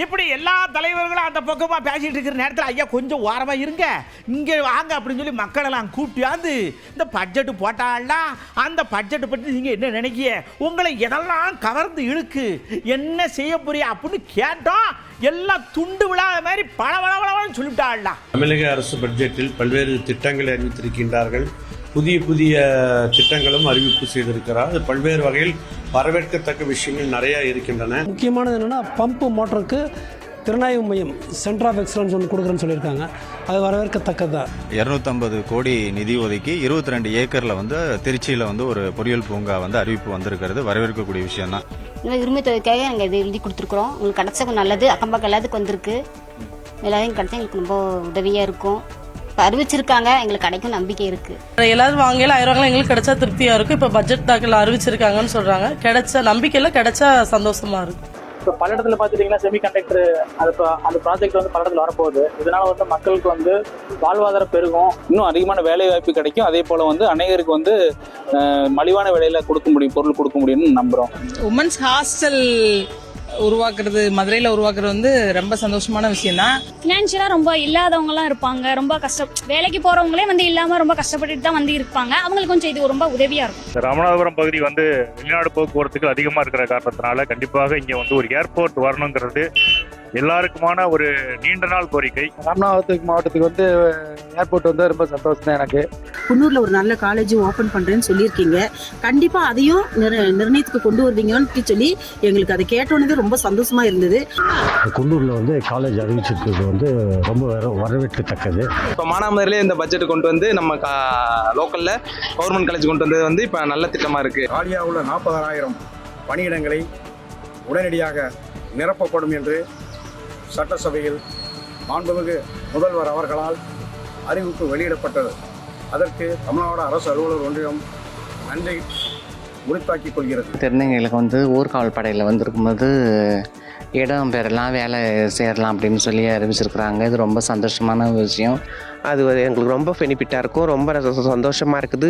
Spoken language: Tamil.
இப்படி எல்லா தலைவர்களும் அந்த பக்கமாக பேசிகிட்டு இருக்கிற நேரத்தில் ஐயா கொஞ்சம் ஓரமாக இருங்க, இங்கே வாங்க அப்படின்னு சொல்லி மக்களெல்லாம் கூப்பிட்டியாந்து இந்த பட்ஜெட்டு போட்டாள்னா அந்த பட்ஜெட்டை பற்றி நீங்கள் என்ன நினைக்கிய, உங்களை எதெல்லாம் கவர்ந்து இழுக்கு, என்ன செய்ய போறிய அப்படின்னு கேட்டோம். எல்லாம் துண்டு விழாத மாதிரி பளபளன்னு சொல்லிவிட்டாள்டா. தமிழக அரசு பட்ஜெட்டில் பல்வேறு திட்டங்களை அறிவித்திருக்கின்றார்கள். புதிய திட்டங்களும் அறிவிப்பு செய்திருக்கிறார். அது பல்வேறு வகையில் வரவேற்கத்தக்க விஷயங்கள் நிறைய இருக்கின்றன. முக்கியமானது என்னென்னா பம்பு மோட்டருக்கு திறனாய்வு மையம் சென்டர் ஆஃப் எக்ஸலன்ஸ் ஒன்று கொடுக்குறேன்னு சொல்லியிருக்காங்க. அது வரவேற்கத்தக்கது தான். 250 கோடி நிதி ஒதுக்கி 22 ஏக்கரில் வந்து திருச்சியில் வந்து ஒரு பொறியியல் பூங்கா வந்து அறிவிப்பு வந்திருக்கிறது. வரவேற்கக்கூடிய விஷயம் தான். இந்த உரிமை தொகைக்காக நாங்கள் இது எழுதி கொடுத்துருக்குறோம். உங்களுக்கு கிடச்சா நல்லது, அக்கம் பக்கம் எல்லாத்துக்கும் வந்திருக்கு. எல்லாத்தையும் கிடச்சா எங்களுக்கு ரொம்ப உதவியாக இருக்கும். இப்போ அறிவிச்சிருக்காங்க, எங்களுக்கு கிடைக்கும் நம்பிக்கை இருக்கு. எல்லாரும் வாங்கல 1000 எங்களுக்கு கிடைச்சா திருப்தியா இருக்கும். இப்போ பட்ஜெட் தாக்கல் அறிவிச்சிருக்காங்கன்னு சொல்றாங்க. கிடைச்ச நம்பிக்கையில கிடைச்சா சந்தோஷமா இருக்கு. இப்போ பல இடத்துல பார்த்துட்டிங்கன்னா செமிகண்டக்டர் அந்த ப்ராஜெக்ட் வந்து பல இடத்துல வரப்போகுது. இதனால வந்து மக்களுக்கு வந்து வாழ்வாதாரம் பெருகும், இன்னும் அதிகமான வேலை வாய்ப்பு கிடைக்கும். அதே போல வந்து அநேகருக்கு வந்து மலிவான விலையில பொருள் கொடுக்க முடியும்னு நம்புறோம். உமன்ஸ் ஹாஸ்டல் உருவாக்குறது, மதுரையில் உருவாக்குறது வந்து ரொம்ப சந்தோஷமான விஷயம் தான். ஃபினான்ஷியலாக ரொம்ப இல்லாதவங்கலாம் இருப்பாங்க, ரொம்ப வேலைக்கு போகிறவங்களே வந்து இல்லாமல் ரொம்ப கஷ்டப்பட்டுட்டு தான் வந்து இருப்பாங்க. அவங்களுக்கு கொஞ்சம் இது ரொம்ப உதவியாக இருக்கும். ராமநாதபுரம் பகுதி வந்து வெளிநாடு போக்குவரத்துக்கு அதிகமாக இருக்கிற காரணத்தினால கண்டிப்பாக இங்கே வந்து ஒரு ஏர்போர்ட் வரணுங்கிறது எல்லாருக்குமான ஒரு நீண்ட நாள் கோரிக்கை. ராமநாதபுரம் மாவட்டத்துக்கு வந்து ஏர்போர்ட் வந்து ரொம்ப சந்தோஷம் தான் எனக்கு. குன்னூர்ல ஒரு நல்ல காலேஜ் ஓபன் பண்றேன்னு சொல்லியிருக்கீங்க. கண்டிப்பா அதையும் நிர்ணயத்துக்கு கொண்டு வருவீங்கன்னு சொல்லி எங்களுக்கு அதை கேட்டோன்னே ரொம்ப சந்தோஷமா இருந்தது. குன்னூர்ல வந்து காலேஜ் அறிவிச்சிருக்கிறது வந்து ரொம்ப வரவேற்கத்தக்கது. இப்போ மானாமதுரையிலே இந்த பட்ஜெட் கொண்டு வந்து நம்ம லோக்கல்ல கவர்மெண்ட் காலேஜ் கொண்டு வந்தது வந்து இப்போ நல்ல திட்டமா இருக்கு. காலியாக உள்ள 40,000 பணியிடங்களை உடனடியாக நிரப்பப்படும் என்று சட்டசபையில் மாண்புமிகு முதல்வர் அவர்களால் அறிவிப்பு வெளியிடப்பட்டது. அதற்கு தமிழ்நாடு அரசு அலுவலர் ஒன்றியம் நன்றி உரித்தாக்கிக் கொள்கிறது. திருநங்கைகளுக்கு வந்து ஊர்காவல் படையில் வந்திருக்கும்போது இடம் பெறலாம், வேலை சேரலாம் அப்படின்னு சொல்லி அறிவிச்சிருக்கிறாங்க. இது ரொம்ப சந்தோஷமான விஷயம். அது எங்களுக்கு ரொம்ப பெனிஃபிட்டாக இருக்கும், ரொம்ப சந்தோஷமாக இருக்குது.